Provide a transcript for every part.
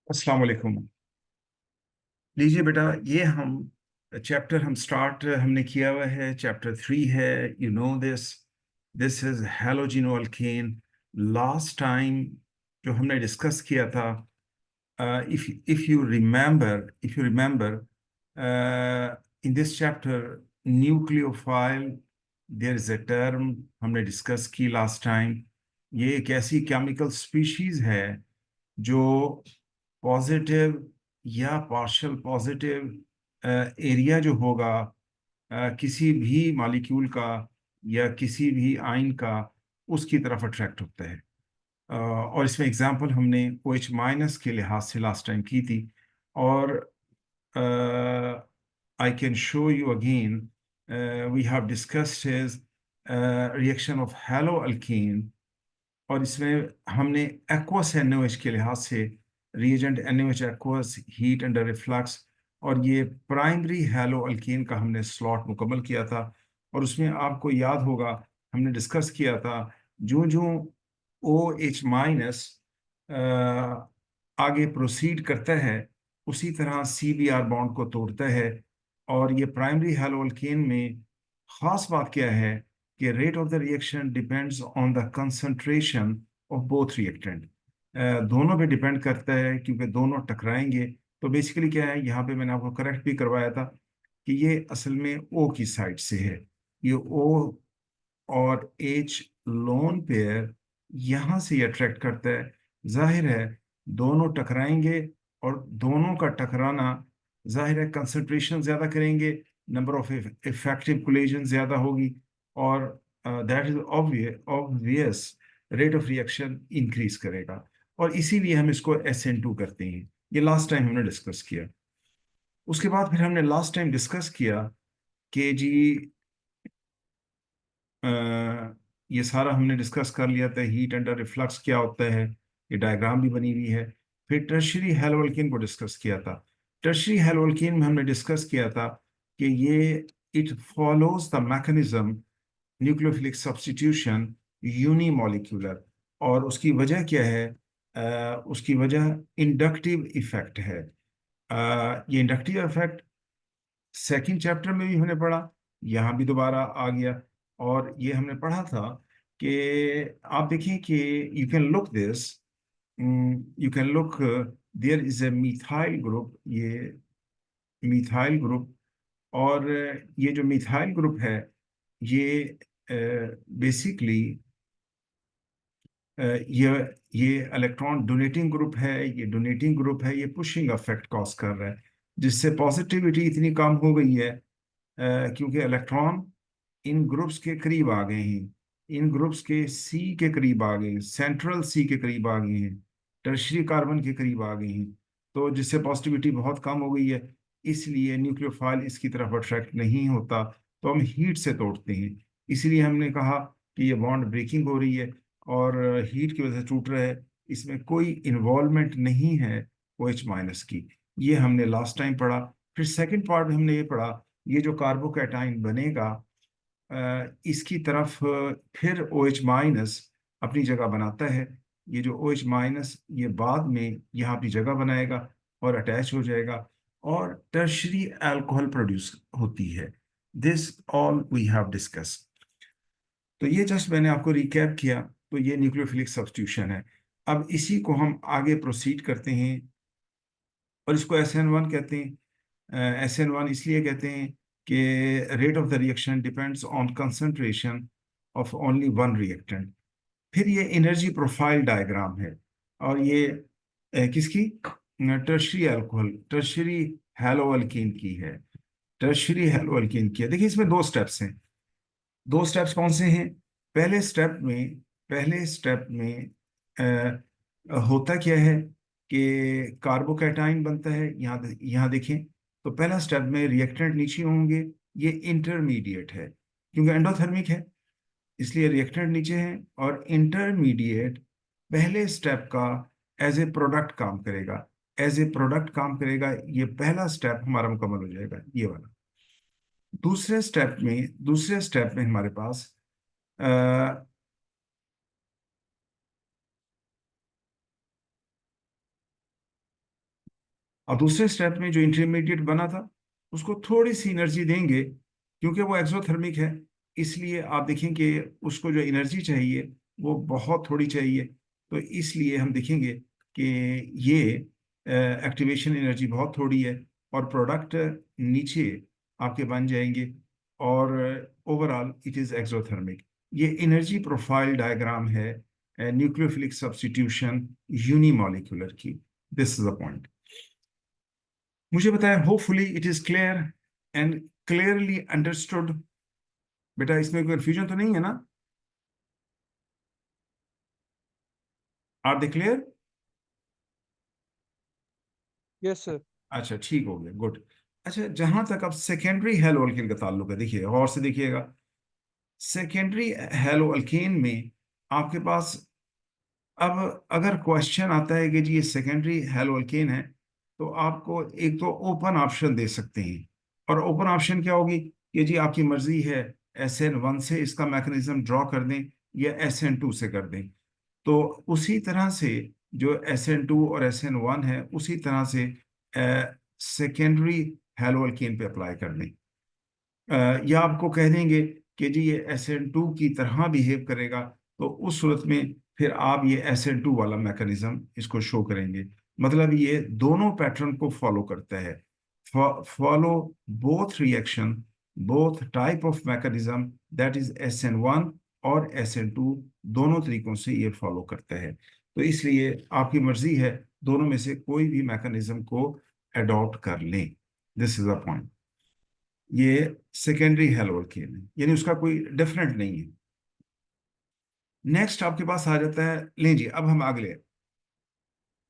अस्सलाम वालेकुम। लीजिए बेटा, ये चैप्टर हम स्टार्ट हमने किया हुआ है। चैप्टर 3 है। You know this is halogenoalkane. Last time जो हमने डिस्कस किया था, if you remember in this chapter nucleophile, there is a term हमने डिस्कस की लास्ट टाइम। ये एक ऐसी केमिकल स्पीशीज है जो पॉजिटिव या पार्शियल पॉजिटिव एरिया जो होगा किसी भी मॉलिक्यूल का या किसी भी आयन का, उसकी तरफ अट्रैक्ट होता है। और इसमें एग्जांपल हमने OH माइनस के लिहाज से लास्ट टाइम की थी। और I can show you again, we have discussed his reaction of halo alkene. और इसमें हमने एक्वस NaOH के लिहाज से reagent NaOH aqueous, heat under reflux, और ये प्राइमरी हैलो अल्कीन का हमने स्लॉट मुकम्मल किया था। और उसमें आपको याद होगा हमने डिस्कस किया था, जो जो OH माइनस आगे प्रोसीड करता है उसी तरह CBr बॉन्ड को तोड़ता है। और ये प्राइमरी हैलो अल्कीन में खास बात क्या है कि rate of the reaction depends on the concentration of both reactant. दोनों पे डिपेंड करता है क्योंकि दोनों टकराएंगे। तो बेसिकली क्या है, यहाँ पे मैंने आपको करेक्ट भी करवाया था कि ये असल में O की साइड से है। ये O और H लोन पेयर यहाँ से अट्रैक्ट करता है। जाहिर है दोनों टकराएंगे, और दोनों का टकराना जाहिर है कंसंट्रेशन ज़्यादा करेंगे, नंबर ऑफ इफेक्टिव कोलिजन ज़्यादा होगी, और that is obvious, rate of reaction increase करेगा। और इसीलिए हम इसको SN2 करते हैं। ये लास्ट टाइम हमने डिस्कस किया। उसके बाद फिर हमने लास्ट टाइम डिस्कस किया कि जी अ, ये सारा हमने डिस्कस कर लिया था, हीट अंडर रिफ्लक्स क्या होता है, ये डायग्राम भी बनी हुई है। फिर टर्शरी हैलोअल्कीन को डिस्कस किया था। टर्शरी हैलोअल्कीन में हमने डिस्कस किया था कि ये it follows the mechanism nucleophilic substitution unimolecular. और उसकी वजह क्या है? उसकी वजह इंडक्टिव इफेक्ट है। ये इंडक्टिव इफेक्ट सेकंड चैप्टर में भी हमने पढ़ा, यहाँ भी दोबारा आ गया। और ये हमने पढ़ा था कि आप देखिए कि you can look this, you can look, there is a methyl group, ये मिथाइल ग्रुप। और ये जो मिथाइल ग्रुप है, ये बेसिकली ये ये इलेक्ट्रॉन डोनेटिंग ग्रुप है। ये डोनेटिंग ग्रुप है, ये पुशिंग इफेक्ट कॉज कर रहा है, जिससे पॉजिटिविटी इतनी कम हो गई है क्योंकि इलेक्ट्रॉन इन ग्रुप्स के करीब आ गए हैं, इन ग्रुप्स के C के करीब आ गए हैं, सेंट्रल C के करीब आ गए हैं, टर्शरी कार्बन के करीब आ गए हैं। तो जिससे पॉजिटिविटी बहुत कम हो गई है, इसलिए न्यूक्लियोफाइल इसकी तरफ अट्रैक्ट नहीं होता, तो हम हीट से तोड़ते हैं। इसीलिए हमने कहा कि ये बॉन्ड ब्रेकिंग हो रही है और हीट की वजह से टूट रहा है, इसमें कोई इन्वॉल्वमेंट नहीं है OH माइनस की। ये हमने लास्ट टाइम पढ़ा। फिर सेकंड पार्ट में हमने ये पढ़ा, ये जो कार्बोकैटाइन बनेगा इसकी तरफ फिर OH माइनस अपनी जगह बनाता है। ये जो OH माइनस ये बाद में यहाँ अपनी जगह बनाएगा और अटैच हो जाएगा, और टर्शरी अल्कोहल प्रोड्यूस होती है। This all we have discuss. तो ये जस्ट मैंने आपको रिकैप किया। तो ये न्यूक्लियोफिलिक सब्स्टिट्यूशन है। अब इसी को हम आगे प्रोसीड करते हैं, और इसको SN1 कहते हैं। SN1 इसलिए कहते हैं कि rate of the reaction depends on concentration of only one reactant. फिर ये एनर्जी प्रोफाइल डायग्राम है, और ये किसकी? टर्शरी अल्कोहल, टर्शरी हैलोअल्कीन की है। टर्शरी हैलोअल्कीन की है। देखिए इसमें दो स्टेप्स हैं। दो स्टेप्स कौन से हैं? पहले स्टेप में होता क्या है कि कार्बोकैटाइन बनता है। यहाँ देखें, तो पहला स्टेप में रिएक्टेंट नीचे होंगे। ये इंटरमीडिएट है क्योंकि एंडोथर्मिक है, इसलिए रिएक्टेंट नीचे है, और इंटरमीडिएट पहले स्टेप का एज ए प्रोडक्ट काम करेगा। एज ए प्रोडक्ट काम करेगा, ये पहला स्टेप हमारा मुकम्मल हो जाएगा, ये वाला। दूसरे स्टेप में हमारे पास अ, और दूसरे स्टेप में जो इंटरमीडिएट बना था उसको थोड़ी सी एनर्जी देंगे, क्योंकि वो एक्सोथर्मिक है, इसलिए आप देखें कि उसको जो एनर्जी चाहिए वो बहुत थोड़ी चाहिए। तो इसलिए हम देखेंगे कि ये एक्टिवेशन एनर्जी बहुत थोड़ी है और प्रोडक्ट नीचे आपके बन जाएंगे, और ओवरऑल इट इज़ एक्सोथर्मिक। ये एनर्जी प्रोफाइल डायग्राम है न्यूक्लियोफिलिक सब्स्टिट्यूशन यूनिमॉलिक्यूलर की। This is the point. मुझे बताया, hopefully it is clear and clearly understood. बेटा इसमें कोई कंफ्यूजन तो नहीं है ना? Are they clear? Yes sir. अच्छा ठीक हो गया, गुड। अच्छा, जहां तक अब सेकेंडरी हेलो अल्केन का ताल्लुक है, देखिए और से देखिएगा। सेकेंडरी हेलो अल्केन में आपके पास, अब अगर क्वेश्चन आता है कि जी ये सेकेंडरी हेलो अल्केन है, तो आपको एक तो ओपन ऑप्शन दे सकते हैं। और ओपन ऑप्शन क्या होगी कि जी आपकी मर्जी है, SN1 से इसका मैकेनिज्म ड्रॉ कर दें या SN2 से कर दें। तो उसी तरह से जो SN2 और SN1 है उसी तरह से सेकेंडरी हेलो अल्केन पे अप्लाई कर दें। या आपको कह देंगे कि जी ये SN2 की तरह बिहेव करेगा, तो उस सूरत में फिर आप ये SN2 वाला मैकेनिज्म इसको शो करेंगे। मतलब ये दोनों पैटर्न को फॉलो करता है, follow both reaction, both type of mechanism, that is SN1 और SN2, दोनों तरीकों से ये फॉलो करता है। तो इसलिए आपकी मर्जी है दोनों में से कोई भी मैकेनिज्म को अडॉप्ट कर लें। This is a point. ये सेकेंडरी हेलोल्केन है, यानी उसका कोई डेफिनेट नहीं है। नेक्स्ट आपके पास आ जाता है, लीजिए अब हम अगले,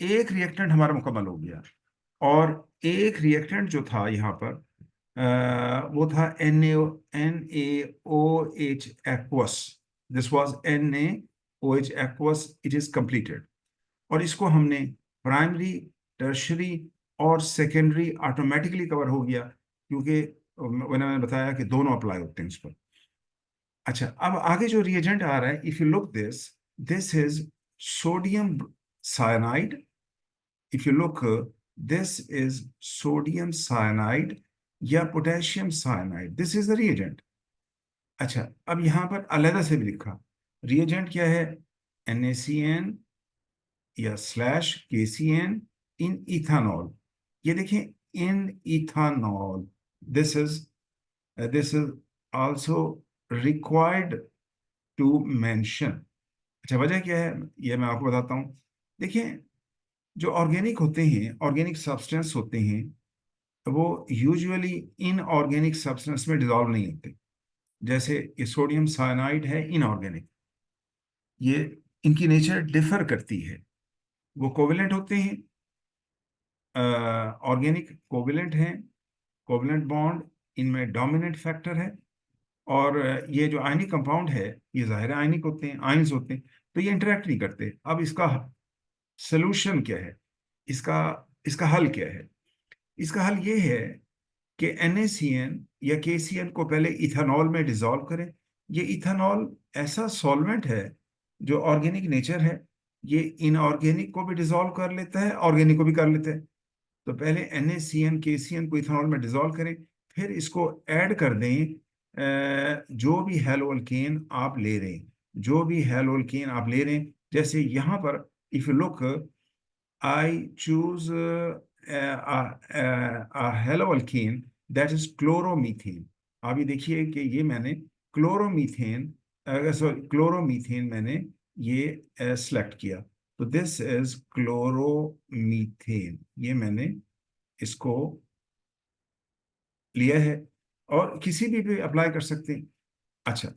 एक रिएक्टेंट हमारा मुकम्मल हो गया, और एक रिएक्टेंट जो था यहाँ पर वो था NaOH aqueous. This was NaOH aqueous, it is completed. और इसको हमने प्राइमरी, टर्शरी और सेकेंडरी ऑटोमेटिकली कवर हो गया, क्योंकि मैंने बताया कि दोनों अप्लाई होते हैं उस पर। अच्छा, अब आगे जो रिएजेंट आ रहा है, if you look this, this is sodium cyanide. If you look, this is sodium cyanide या potassium cyanide, this is the reagent. अच्छा, अब यहां पर अलग से भी लिखा, रिएजेंट क्या है? NaCN या स्लैश KCN इन इथानॉल। ये देखें, in ethanol, this is this is also required to mention. अच्छा, वजह क्या है ये मैं आपको बताता हूँ। देखिए, जो ऑर्गेनिक होते हैं, ऑर्गेनिक सब्सटेंस होते हैं, वो यूजुअली इनऑर्गेनिक सब्सटेंस में डिजॉल्व नहीं होते। जैसे ये सोडियम साइनाइड है, इनऑर्गेनिक, ये इनकी नेचर डिफर करती है। वो कोवेलेंट होते हैं, ऑर्गेनिक कोवेलेंट हैं, कोवेलेंट बॉन्ड इनमें डोमिनेंट फैक्टर है। और ये जो आयनिक कंपाउंड है, ये ज़ाहिर आयनिक होते हैं, आयंस होते हैं, तो ये इंटरेक्ट नहीं करते। अब इसका सोल्यूशन क्या है? इसका इसका हल क्या है? इसका हल ये है कि NaCN या KCN को पहले इथानॉल में डिसॉल्व करें। ये इथानॉल ऐसा सॉल्वेंट है जो ऑर्गेनिक नेचर है, ये इनऑर्गेनिक को भी डिसॉल्व कर लेता है, ऑर्गेनिक को भी कर लेता है। तो पहले NaCN KCN को इथानॉल में डिसॉल्व करें, फिर इसको ऐड कर दें जो भी हेलोअल्केन आप ले रहे हैं, जो भी हेलोअल्केन आप ले रहे हैं। जैसे यहाँ पर if you look, I choose a haloalkene that is chloromethane। आप ये देखिए कि ये मैंने क्लोरोमीथेन, सॉरी क्लोरोमीथेन मैंने ये सेलेक्ट किया। तो दिस इज क्लोरोमीथेन, ये मैंने इसको लिया है, और किसी भी अप्लाई कर सकते हैं। अच्छा,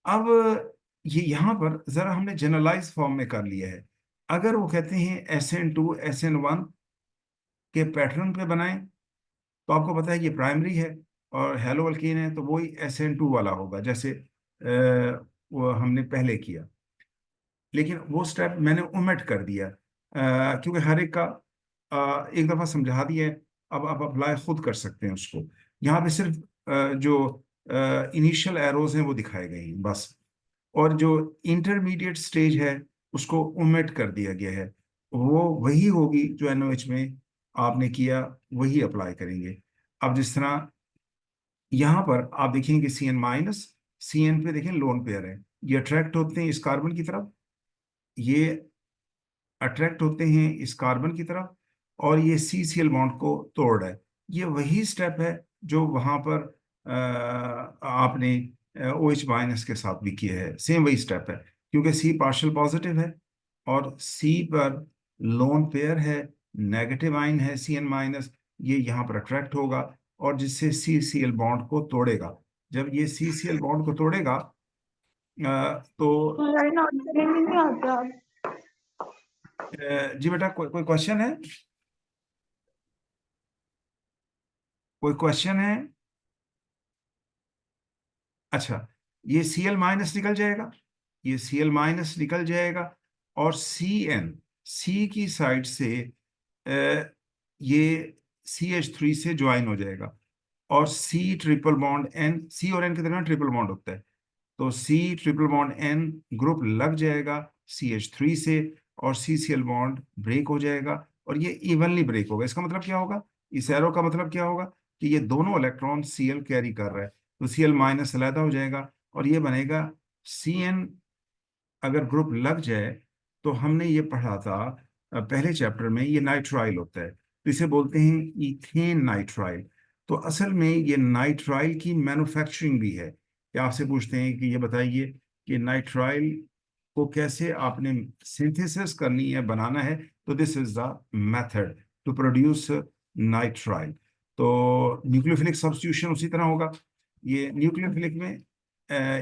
अब ये यहाँ पर जरा हमने जनरलाइज फॉर्म में कर लिया है। अगर वो कहते हैं SN2 SN1 के पैटर्न पे बनाएं, तो आपको पता है ये प्राइमरी है और हेलो अल्कीन है, तो वही SN2 वाला होगा, जैसे वो हमने पहले किया। लेकिन वो स्टेप मैंने ओमिट कर दिया, क्योंकि हर एक का एक दफ़ा समझा दिया है। अब आप अप्लाई खुद कर सकते हैं उसको। यहाँ पे सिर्फ जो इनिशियल एरोज हैं वो दिखाए गए हैं बस, और जो इंटरमीडिएट स्टेज है उसको ओमिट कर दिया गया है। वो वही होगी जो NOH में आपने किया वही अप्लाई करेंगे। अब जिस तरह यहाँ पर आप देखेंगे C N minus, C N पे देखें लोन पेयर है, ये अट्रैक्ट होते हैं इस कार्बन की तरफ, ये अट्रैक्ट होते हैं इस कार्बन की तरफ, और ये सी सी एल बॉन्ड को तोड़ रहा है। ये वही स्टेप है जो वहां पर आपने ओ एच माइनस के साथ भी किया है, सेम वही स्टेप है, क्योंकि सी पार्शियल पॉजिटिव है और सी पर लोन पेयर है, नेगेटिव आइन है सी एन माइनस, ये यहाँ पर अट्रैक्ट होगा और जिससे सी सी एल बॉन्ड को तोड़ेगा। जब ये सी सी एल बॉन्ड को तोड़ेगा तो नहीं आता। जी बेटा, कोई क्वेश्चन है? कोई क्वेश्चन है? अच्छा, ये सी एल माइनस निकल जाएगा, ये सी एल माइनस निकल जाएगा, और सी एन, सी की साइड से ये सी एच थ्री से ज्वाइन हो जाएगा, और C triple bond N, C और एन के दरमियान ट्रिपल बॉन्ड होता है, तो C triple bond N group लग जाएगा सी एच थ्री से, और C C L bond break हो जाएगा, और ये इवनली ब्रेक होगा। इसका मतलब क्या होगा, इस एरो का मतलब क्या होगा कि ये दोनों इलेक्ट्रॉन सी एल कैरी कर रहा है, तो सी एल माइनस अलहदा हो जाएगा और ये बनेगा सी एन। अगर ग्रुप लग जाए तो हमने ये पढ़ा था पहले चैप्टर में, ये नाइट्राइल होता है, तो इसे बोलते हैं इथेन नाइट्राइल। तो असल में ये नाइट्राइल की मैन्युफैक्चरिंग भी है। या आपसे पूछते हैं कि ये बताइए कि नाइट्राइल को कैसे आपने सिंथेसिस करनी है, बनाना है, तो this is the method to produce nitrile. तो न्यूक्लियोफिलिक सब्स्टिट्यूशन उसी तरह होगा। ये न्यूक्लियोफिलिक में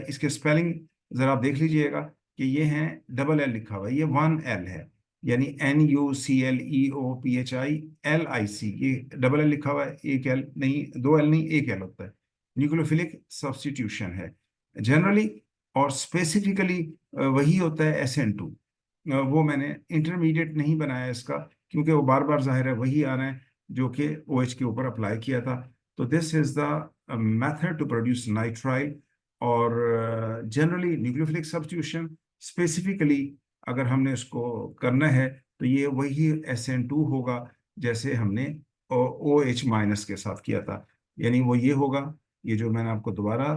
इसके स्पेलिंग जरा आप देख लीजिएगा कि ये हैं, डबल एल लिखा हुआ है, ये वन एल है, यानी N U C L E O P H I L I C, ये डबल एल लिखा हुआ है, एक एल नहीं, दो एल नहीं, एक एल होता है। न्यूक्लियोफिलिक सब्स्टिट्यूशन है जनरली, और स्पेसिफिकली वही होता है एस एन टू। वो मैंने इंटरमीडिएट नहीं बनाया इसका, क्योंकि वो बार बार जाहिर है वही आ रहा है जो कि ओ एच के ऊपर अप्लाई किया था। तो this is the method to produce nitrile. और जनरली न्यूक्लियोफिलिक सब्स्टिट्यूशन स्पेसिफिकली अगर हमने उसको करना है तो ये वही एस एन टू होगा जैसे हमने ओ एच माइनस के साथ किया था, यानी वो ये होगा, ये जो मैंने आपको दोबारा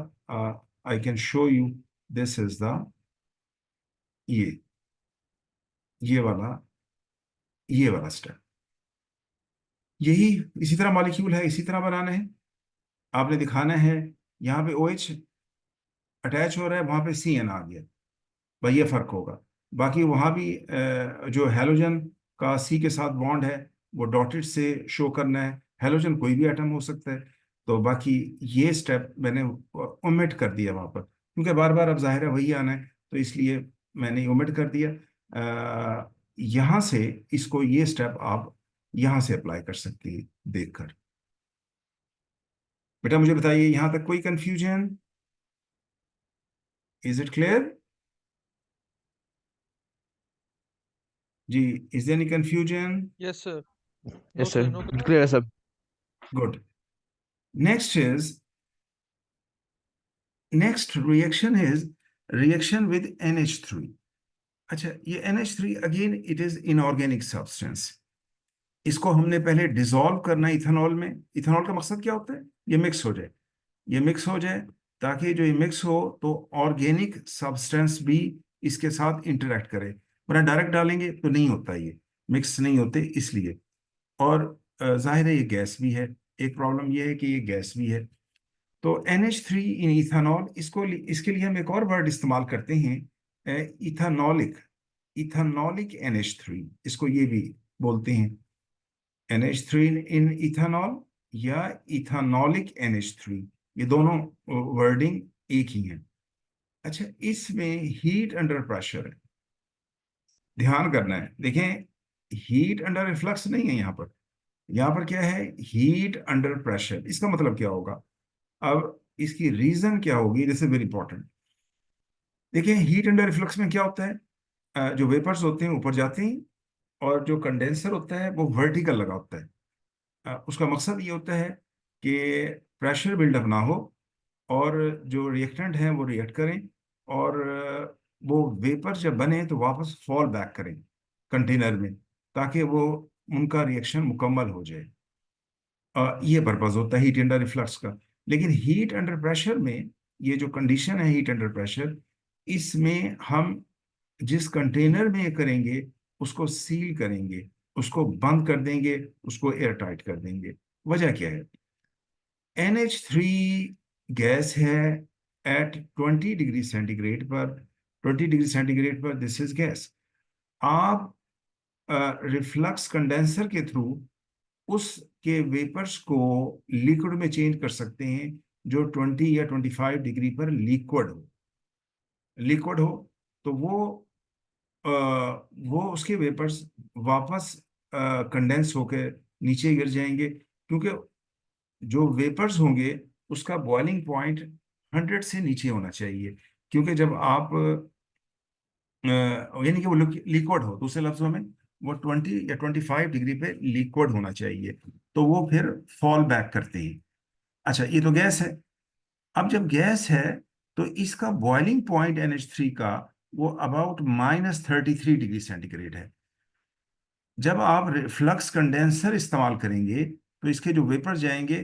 आई can show you, this is the ये ये वाला ये वाला स्टेप, यही इसी तरह मॉलिक्यूल है, इसी तरह बनाना है। आपने दिखाना है यहाँ पे ओ एच अटैच हो रहा है, वहां पे सी एन आ गया, भाई ये फर्क होगा। बाकी वहाँ भी जो हेलोजन का सी के साथ बॉन्ड है वो डॉटेड से शो करना है, हेलोजन कोई भी एटम हो सकता है। तो बाकी ये स्टेप मैंने ओमिट कर दिया वहाँ पर, क्योंकि बार बार अब जाहिर है वही आना है, तो इसलिए मैंने ओमिट कर दिया। यहाँ से इसको, ये स्टेप आप यहाँ से अप्लाई कर सकते हैं देखकर। बेटा मुझे बताइए, यहाँ तक कोई कंफ्यूजन? इज इट क्लियर जी? Is there any confusion? Yes, sir. No, yes sir. Sir, No. बिल्कुल है सब। Good. Next reaction is reaction with NH3। अच्छा, ये NH3 again it is inorganic substance. इसको हमने पहले डिसॉल्व करना है इथेनॉल में। इथेनॉल का मकसद क्या होता है, ये मिक्स हो जाए, ये मिक्स हो जाए, ताकि जो ये मिक्स हो तो ऑर्गेनिक सब्सटेंस भी इसके साथ इंटरेक्ट करे, वरना डायरेक्ट डालेंगे तो नहीं होता, ये मिक्स नहीं होते इसलिए। और जाहिर है ये गैस भी है, एक प्रॉब्लम ये है कि ये गैस भी है। तो NH3 इन इथानॉल, इसको इसके लिए हम एक और वर्ड इस्तेमाल करते हैं, इथानॉलिक, इथानॉलिक NH3, इसको ये भी बोलते हैं NH3 इन इथानॉल या इथानॉलिक NH3, ये दोनों वर्डिंग एक ही है। अच्छा, इसमें हीट अंडर प्रेशर है, ध्यान करना है। देखें, हीट अंडर रिफ्लक्स नहीं है यहाँ पर, यहाँ पर क्या है, हीट अंडर प्रेशर। इसका मतलब क्या होगा, अब इसकी रीजन क्या होगी, दिस इज वेरी इंपॉर्टेंट। देखिए, हीट अंडर रिफ्लक्स में क्या होता है, जो वेपर्स होते हैं ऊपर जाते हैं, और जो कंडेंसर होता है वो वर्टिकल लगा होता है। उसका मकसद ये होता है कि प्रेशर बिल्डअप ना हो, और जो रिएक्टेंट हैं वो रिएक्ट करें, और वो वेपर जब बने तो वापस फॉल बैक करें कंटेनर में, ताकि वो उनका रिएक्शन मुकम्मल हो जाए। ये पर्पज होता है हीट अंडर रिफ्लक्स का। लेकिन हीट अंडर प्रेशर में, ये जो कंडीशन है हीट अंडर प्रेशर, इसमें हम जिस कंटेनर में ये करेंगे उसको सील करेंगे, उसको बंद कर देंगे, उसको एयर टाइट कर देंगे। वजह क्या है? NH3 गैस है एट 20 डिग्री सेंटीग्रेड पर, 20 डिग्री सेंटीग्रेड पर दिस इज गैस। आप रिफ्लक्स कंडेंसर के थ्रू उसके वेपर्स को लिक्विड में चेंज कर सकते हैं जो 20 या 25 डिग्री पर लिक्विड हो। तो अ, वो उसके वेपर्स वापस कंडेंस होकर नीचे गिर जाएंगे, क्योंकि जो वेपर्स होंगे उसका बॉइलिंग पॉइंट 100 से नीचे होना चाहिए। क्योंकि जब आप यानी कि वो लिक्विड हो, दूसरे लफ्जों में वो 20 या 25 डिग्री पे लिक्विड होना चाहिए, तो वो फिर फॉल बैक करते हैं। अच्छा, ये तो गैस है। अब जब गैस है तो इसका बॉइलिंग पॉइंट NH3 का वो अबाउट -33 डिग्री सेंटीग्रेड है। जब आप फ्लक्स कंडेंसर इस्तेमाल करेंगे तो इसके जो वेपर जाएंगे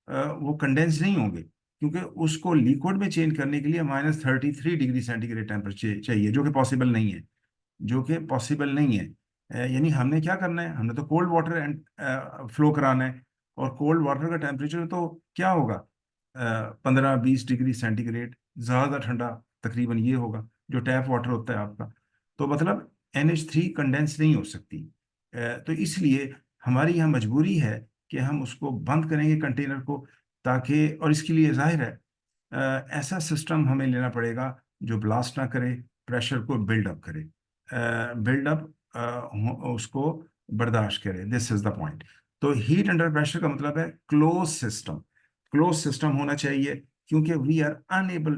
वो कंडेंस नहीं होंगे, क्योंकि उसको लिक्विड में चेंज करने के लिए -33 डिग्री सेंटीग्रेड टेम्परेचर चाहिए, जो कि पॉसिबल नहीं है। यानी हमने क्या करना है, हमने तो कोल्ड वाटर एंड फ्लो कराना है। और कोल्ड वाटर का टेम्परेचर तो क्या होगा, 15-20 डिग्री सेंटीग्रेड, ज़्यादा ठंडा तकरीबन ये होगा जो टैप वाटर होता है आपका। तो मतलब NH3 कंडेंस नहीं हो सकती। तो इसलिए हमारी यहाँ मजबूरी है कि हम उसको बंद करेंगे कंटेनर को, ताकि, और इसके लिए जाहिर है ऐसा सिस्टम हमें लेना पड़ेगा जो ब्लास्ट ना करे, प्रेशर को बिल्डअप करे, उसको बर्दाश्त करे। This is the point. तो हीट अंडर प्रेशर का मतलब है क्लोज सिस्टम होना चाहिए, क्योंकि we are unable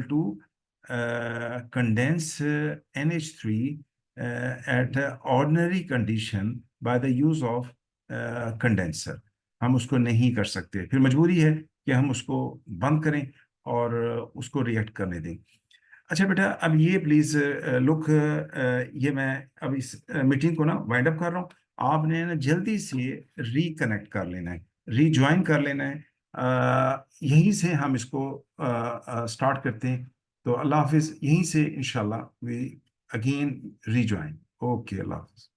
to condense NH3 at ordinary condition by the use of condenser। हम उसको नहीं कर सकते, फिर मजबूरी है कि हम उसको बंद करें और उसको रिएक्ट करने दें। अच्छा बेटा, अब ये प्लीज लुक, ये मैं अब इस मीटिंग को ना वाइंड अप कर रहा हूँ। आपने ना जल्दी से रिकनेक्ट कर लेना है, रीज्वाइन कर लेना है। यहीं से हम इसको स्टार्ट करते हैं। तो अल्लाह हाफिज, यहीं से इंशाल्लाह वी अगेन रीज्वाइन। ओके, अल्लाह हाफिज।